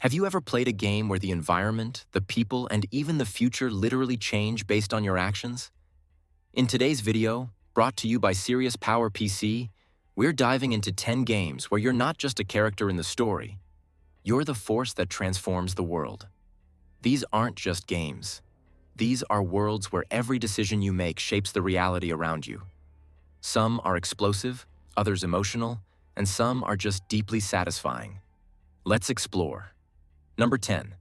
Have you ever played a game where the environment, the people, and even the future literally change based on your actions? In today's video, brought to you by Sirius Power PC, we're diving into 10 games where you're not just a character in the story, you're the force that transforms the world. These aren't just games. These are worlds where every decision you make shapes the reality around you. Some are explosive, others emotional, and some are just deeply satisfying. Let's explore. Number 10.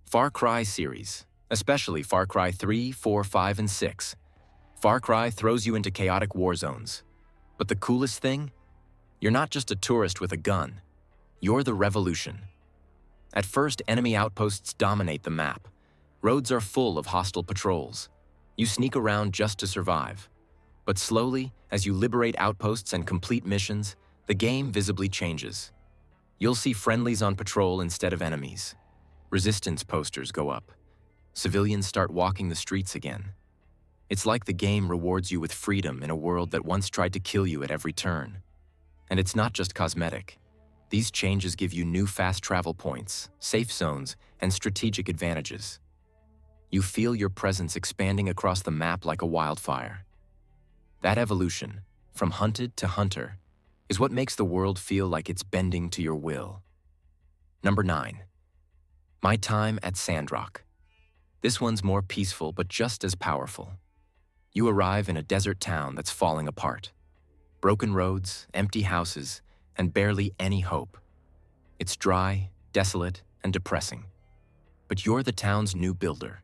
Far Cry series, especially Far Cry 3, 4, 5, and 6. Far Cry throws you into chaotic war zones. But the coolest thing? You're not just a tourist with a gun. You're the revolution. At first, enemy outposts dominate the map. Roads are full of hostile patrols. You sneak around just to survive. But slowly, as you liberate outposts and complete missions, the game visibly changes. You'll see friendlies on patrol instead of enemies. Resistance posters go up. Civilians start walking the streets again. It's like the game rewards you with freedom in a world that once tried to kill you at every turn. And it's not just cosmetic. These changes give you new fast travel points, safe zones, and strategic advantages. You feel your presence expanding across the map like a wildfire. That evolution, from hunted to hunter, is what makes the world feel like it's bending to your will. Number 9. My time at Sandrock. This one's more peaceful but just as powerful. You arrive in a desert town that's falling apart. Broken roads, empty houses, and barely any hope. It's dry, desolate, and depressing. But you're the town's new builder.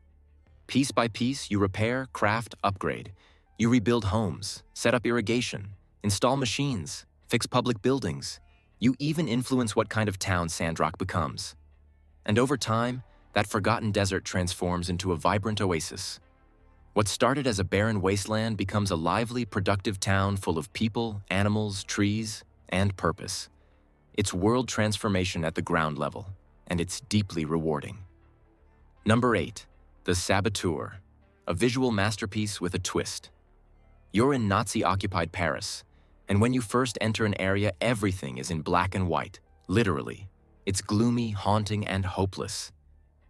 Piece by piece, you repair, craft, upgrade. You rebuild homes, set up irrigation, install machines, fix public buildings. You even influence what kind of town Sandrock becomes. And over time, that forgotten desert transforms into a vibrant oasis. What started as a barren wasteland becomes a lively, productive town full of people, animals, trees, and purpose. It's world transformation at the ground level, and it's deeply rewarding. Number 8. The Saboteur, a visual masterpiece with a twist. You're in Nazi-occupied Paris, and when you first enter an area, everything is in black and white, literally. It's gloomy, haunting, and hopeless.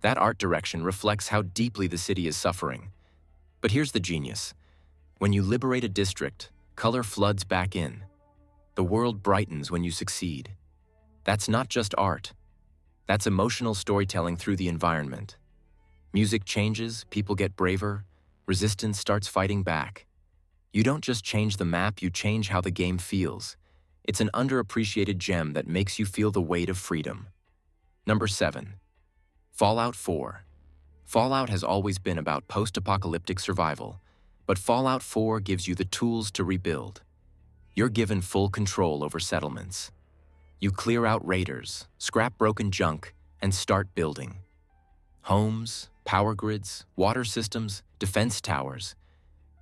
That art direction reflects how deeply the city is suffering. But here's the genius. When you liberate a district, color floods back in. The world brightens when you succeed. That's not just art. That's emotional storytelling through the environment. Music changes, people get braver, resistance starts fighting back. You don't just change the map, you change how the game feels. It's an underappreciated gem that makes you feel the weight of freedom. Number 7. Fallout 4. Fallout has always been about post-apocalyptic survival, but Fallout 4 gives you the tools to rebuild. You're given full control over settlements. You clear out raiders, scrap broken junk, and start building. Homes, power grids, water systems, defense towers.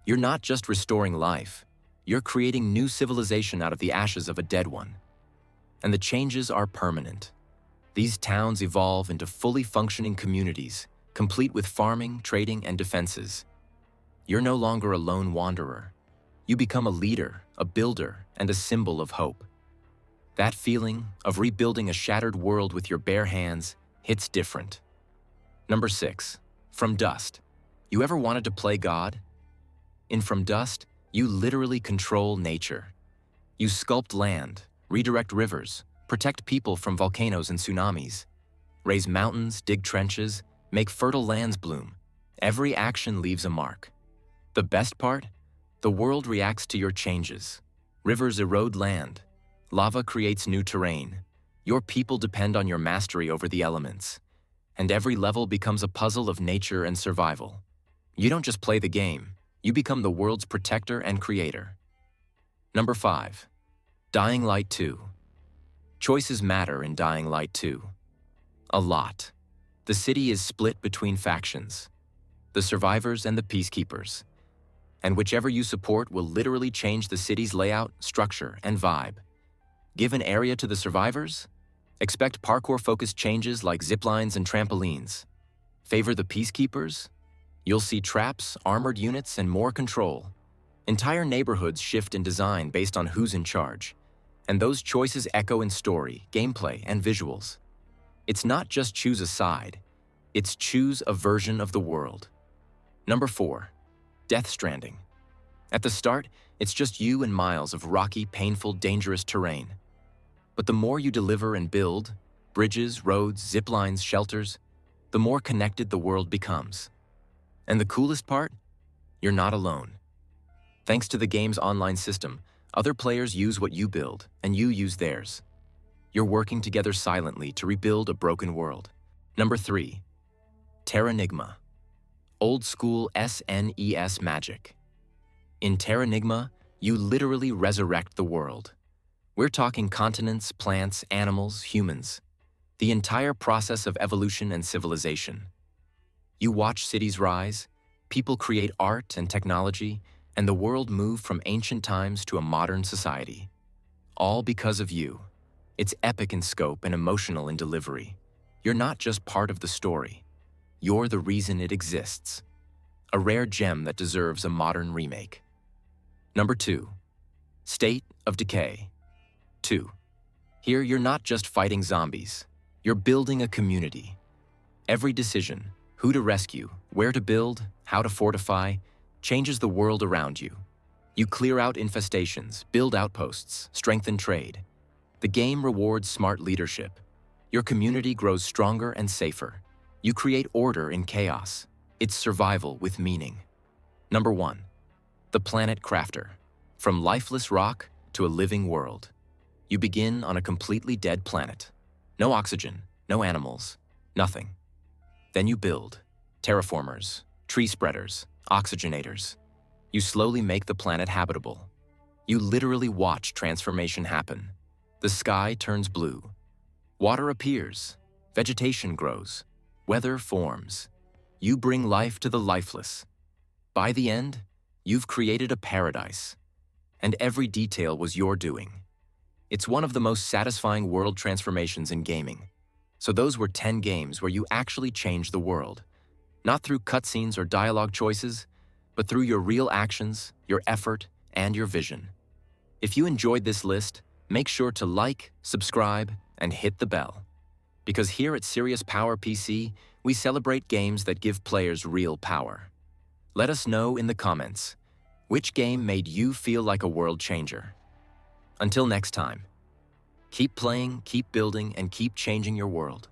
You're not just restoring life, you're creating new civilization out of the ashes of a dead one. And the changes are permanent. These towns evolve into fully functioning communities, complete with farming, trading, and defenses. You're no longer a lone wanderer. You become a leader, a builder, and a symbol of hope. That feeling of rebuilding a shattered world with your bare hands hits different. Number 6. From Dust. You ever wanted to play God? In From Dust, you literally control nature. You sculpt land, redirect rivers, protect people from volcanoes and tsunamis, raise mountains, dig trenches, make fertile lands bloom. Every action leaves a mark. The best part? The world reacts to your changes. Rivers erode land. Lava creates new terrain. Your people depend on your mastery over the elements. And every level becomes a puzzle of nature and survival. You don't just play the game, you become the world's protector and creator. Number 5. Dying Light 2. Choices matter in Dying Light 2. A lot. The city is split between factions, the survivors and the peacekeepers. And whichever you support will literally change the city's layout, structure, and vibe. Give an area to the survivors? Expect parkour-focused changes like ziplines and trampolines. Favor the peacekeepers? You'll see traps, armored units, and more control. Entire neighborhoods shift in design based on who's in charge. And those choices echo in story, gameplay, and visuals. It's not just choose a side, it's choose a version of the world. Number 4. Death Stranding. At the start, it's just you and miles of rocky, painful, dangerous terrain. But the more you deliver and build, bridges, roads, zip lines, shelters, the more connected the world becomes. And the coolest part? You're not alone. Thanks to the game's online system, other players use what you build, and you use theirs. You're working together silently to rebuild a broken world. Number 3. Terranigma. Old school SNES magic. In Terranigma, you literally resurrect the world. We're talking continents, plants, animals, humans. The entire process of evolution and civilization. You watch cities rise, people create art and technology, and the world move from ancient times to a modern society. All because of you. It's epic in scope and emotional in delivery. You're not just part of the story. You're the reason it exists. A rare gem that deserves a modern remake. Number 2. State of Decay. 2. Here, you're not just fighting zombies. You're building a community. Every decision, who to rescue, where to build, how to fortify, changes the world around you. You clear out infestations, build outposts, strengthen trade. The game rewards smart leadership. Your community grows stronger and safer. You create order in chaos. It's survival with meaning. Number 1. The Planet Crafter. From lifeless rock to a living world. You begin on a completely dead planet. No oxygen, no animals, nothing. Then you build terraformers, tree spreaders, oxygenators. You slowly make the planet habitable. You literally watch transformation happen. The sky turns blue. Water appears. Vegetation grows. Weather forms. You bring life to the lifeless. By the end, you've created a paradise. And every detail was your doing. It's one of the most satisfying world transformations in gaming. So those were 10 games where you actually changed the world. Not through cutscenes or dialogue choices, but through your real actions, your effort, and your vision. If you enjoyed this list, make sure to like, subscribe, and hit the bell. Because here at Sirius Power PC, we celebrate games that give players real power. Let us know in the comments, which game made you feel like a world changer? Until next time, keep playing, keep building, and keep changing your world.